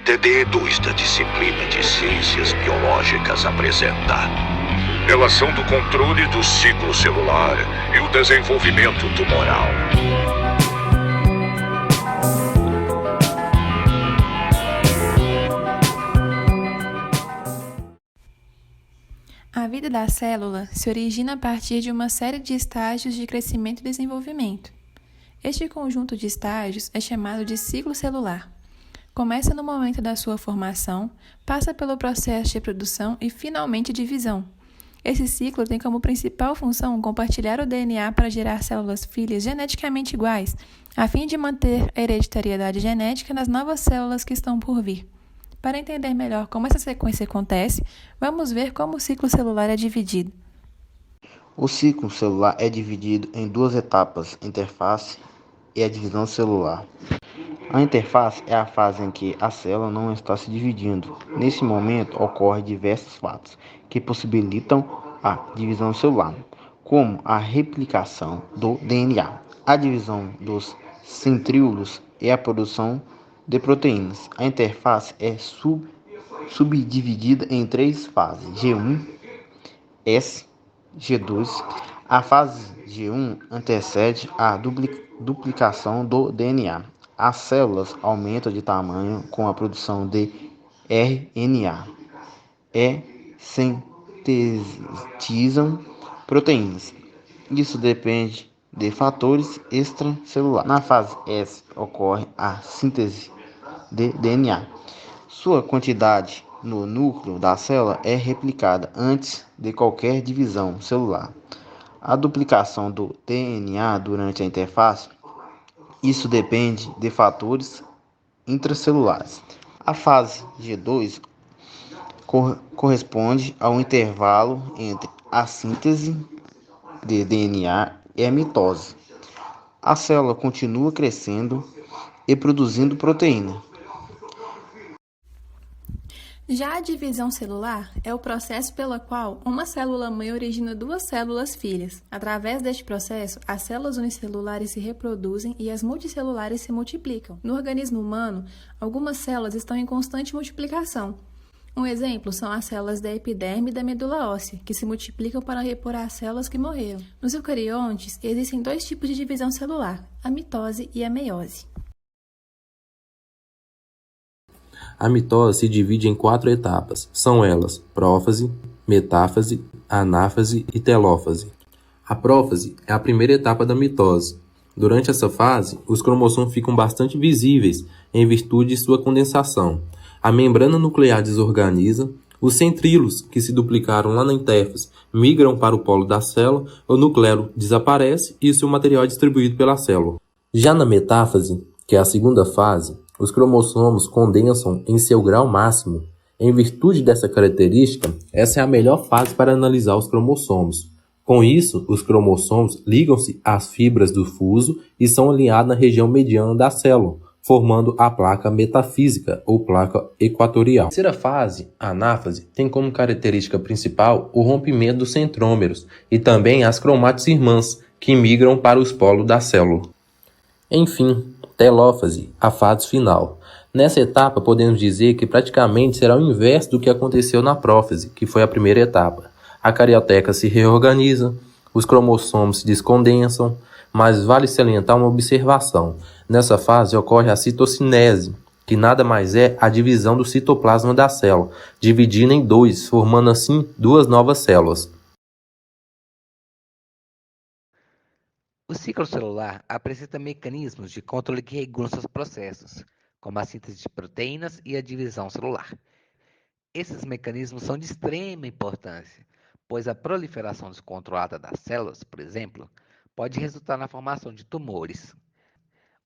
TD2 da disciplina de Ciências Biológicas apresenta relação do controle do ciclo celular e o desenvolvimento tumoral. A vida da célula se origina a partir de uma série de estágios de crescimento e desenvolvimento. Este conjunto de estágios é chamado de ciclo celular. Começa no momento da sua formação, passa pelo processo de reprodução e, finalmente, divisão. Esse ciclo tem como principal função compartilhar o DNA para gerar células filhas geneticamente iguais, a fim de manter a hereditariedade genética nas novas células que estão por vir. Para entender melhor como essa sequência acontece, vamos ver como o ciclo celular é dividido. O ciclo celular é dividido em duas etapas, a interface e a divisão celular. A interface é a fase em que a célula não está se dividindo. Nesse momento, ocorrem diversos fatos que possibilitam a divisão celular, como a replicação do DNA, a divisão dos centríolos e a produção de proteínas. A interface é subdividida em três fases: G1, S, G2. A fase G1 antecede a duplicação do DNA. As células aumentam de tamanho com a produção de RNA e sintetizam proteínas. Isso depende de fatores extracelulares. Na fase S ocorre a síntese de DNA. Sua quantidade no núcleo da célula é replicada antes de qualquer divisão celular. A duplicação do DNA durante a interface, isso depende de fatores intracelulares. A fase G2 corresponde ao intervalo entre a síntese de DNA e a mitose. A célula continua crescendo e produzindo proteína. Já a divisão celular é o processo pelo qual uma célula-mãe origina duas células filhas. Através deste processo, as células unicelulares se reproduzem e as multicelulares se multiplicam. No organismo humano, algumas células estão em constante multiplicação. Um exemplo são as células da epiderme e da medula óssea, que se multiplicam para repor as células que morreram. Nos eucariontes, existem dois tipos de divisão celular, a mitose e a meiose. A mitose se divide em 4 etapas. São elas: prófase, metáfase, anáfase e telófase. A prófase é a primeira etapa da mitose. Durante essa fase, os cromossomos ficam bastante visíveis em virtude de sua condensação. A membrana nuclear desorganiza, os centríolos, que se duplicaram lá na interfase, migram para o polo da célula, o núcleo desaparece e seu material é distribuído pela célula. Já na metáfase, que é a segunda fase, os cromossomos condensam em seu grau máximo. Em virtude dessa característica, essa é a melhor fase para analisar os cromossomos. Com isso, os cromossomos ligam-se às fibras do fuso e são alinhados na região mediana da célula, formando a placa metafísica ou placa equatorial. A terceira fase, a anáfase, tem como característica principal o rompimento dos centrômeros e também as cromátides irmãs, que migram para os polos da célula. Enfim, telófase, a fase final. Nessa etapa, podemos dizer que praticamente será o inverso do que aconteceu na prófase, que foi a primeira etapa. A carioteca se reorganiza, os cromossomos se descondensam, mas vale salientar uma observação. Nessa fase ocorre a citocinese, que nada mais é a divisão do citoplasma da célula, dividindo em 2, formando assim 2 novas células. O ciclo celular apresenta mecanismos de controle que regulam seus processos, como a síntese de proteínas e a divisão celular. Esses mecanismos são de extrema importância, pois a proliferação descontrolada das células, por exemplo, pode resultar na formação de tumores.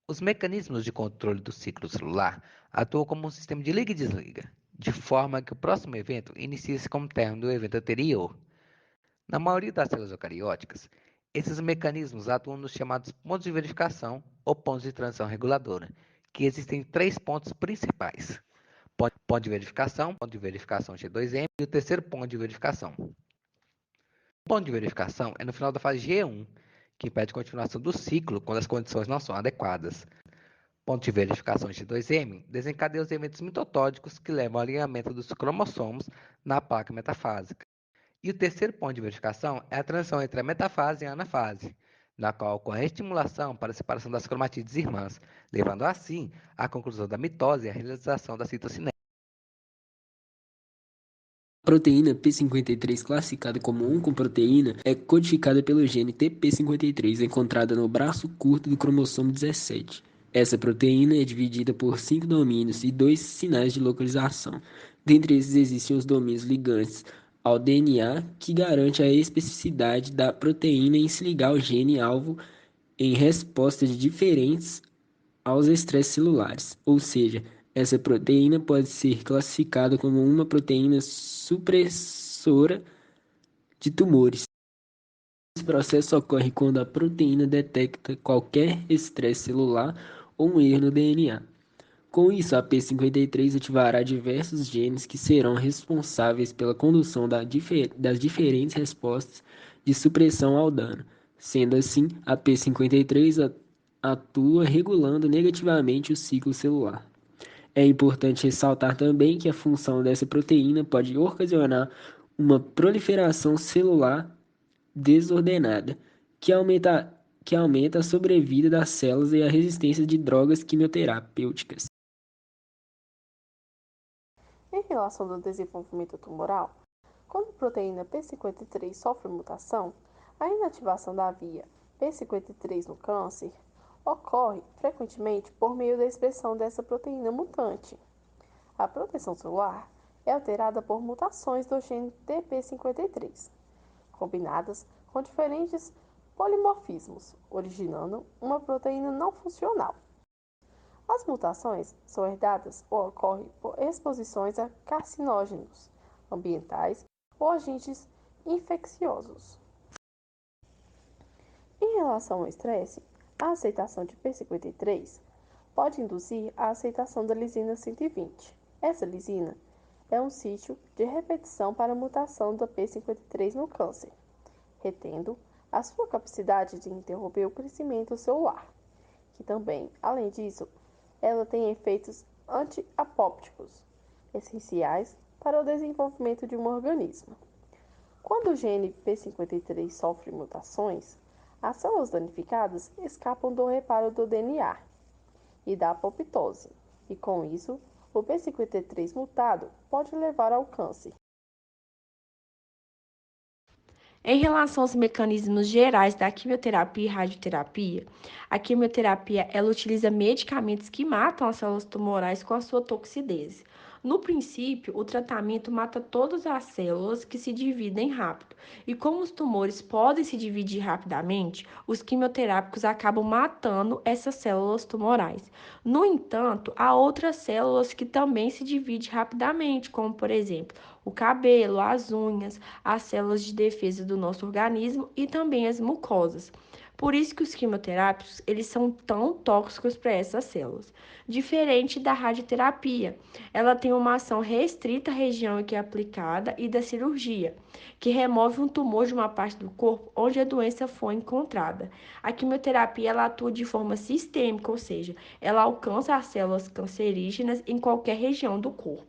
Os mecanismos de controle do ciclo celular atuam como um sistema de liga e desliga, de forma que o próximo evento inicie-se como término do evento anterior. Na maioria das células eucarióticas, esses mecanismos atuam nos chamados pontos de verificação ou pontos de transição reguladora, que existem 3 pontos principais: ponto de verificação G2M e o terceiro ponto de verificação. O ponto de verificação é no final da fase G1, que impede a continuação do ciclo quando as condições não são adequadas. ponto de verificação G2M desencadeia os eventos mitotóticos que levam ao alinhamento dos cromossomos na placa metafásica. E o terceiro ponto de verificação é a transição entre a metafase e a anafase, na qual ocorre a estimulação para a separação das cromatídees irmãs, levando assim à conclusão da mitose e à realização da citocinética. A proteína P53, classificada como oncoproteína, é codificada pelo gene TP53, encontrada no braço curto do cromossomo 17. Essa proteína é dividida por 5 domínios e 2 sinais de localização. Dentre esses existem os domínios ligantes ao DNA, que garante a especificidade da proteína em se ligar ao gene-alvo em respostas diferentes aos estresses celulares, ou seja, essa proteína pode ser classificada como uma proteína supressora de tumores. Esse processo ocorre quando a proteína detecta qualquer estresse celular ou um erro no DNA. Com isso, a P53 ativará diversos genes que serão responsáveis pela condução das diferentes respostas de supressão ao dano. Sendo assim, a P53 atua regulando negativamente o ciclo celular. É importante ressaltar também que a função dessa proteína pode ocasionar uma proliferação celular desordenada, que aumenta a sobrevida das células e a resistência de drogas quimioterapêuticas. Em relação ao desenvolvimento tumoral, quando a proteína P53 sofre mutação, a inativação da via P53 no câncer ocorre frequentemente por meio da expressão dessa proteína mutante. A proteção celular é alterada por mutações do gene TP53, combinadas com diferentes polimorfismos, originando uma proteína não funcional. As mutações são herdadas ou ocorrem por exposições a carcinógenos ambientais ou agentes infecciosos. Em relação ao estresse, a aceitação de P53 pode induzir a aceitação da lisina 120. Essa lisina é um sítio de repetição para a mutação da P53 no câncer, retendo a sua capacidade de interromper o crescimento celular, que também, além disso, ela tem efeitos anti-apópticos, essenciais para o desenvolvimento de um organismo. Quando o gene P53 sofre mutações, as células danificadas escapam do reparo do DNA e da apoptose, e com isso, o P53 mutado pode levar ao câncer. Em relação aos mecanismos gerais da quimioterapia e radioterapia, a quimioterapia ela utiliza medicamentos que matam as células tumorais com a sua toxidez. No princípio, o tratamento mata todas as células que se dividem rápido. E como os tumores podem se dividir rapidamente, os quimioterápicos acabam matando essas células tumorais. No entanto, há outras células que também se dividem rapidamente, como por exemplo, o cabelo, as unhas, as células de defesa do nosso organismo e também as mucosas. Por isso que os quimioterápicos, eles são tão tóxicos para essas células. Diferente da radioterapia, ela tem uma ação restrita à região em que é aplicada e da cirurgia, que remove um tumor de uma parte do corpo onde a doença foi encontrada. A quimioterapia, ela atua de forma sistêmica, ou seja, ela alcança as células cancerígenas em qualquer região do corpo.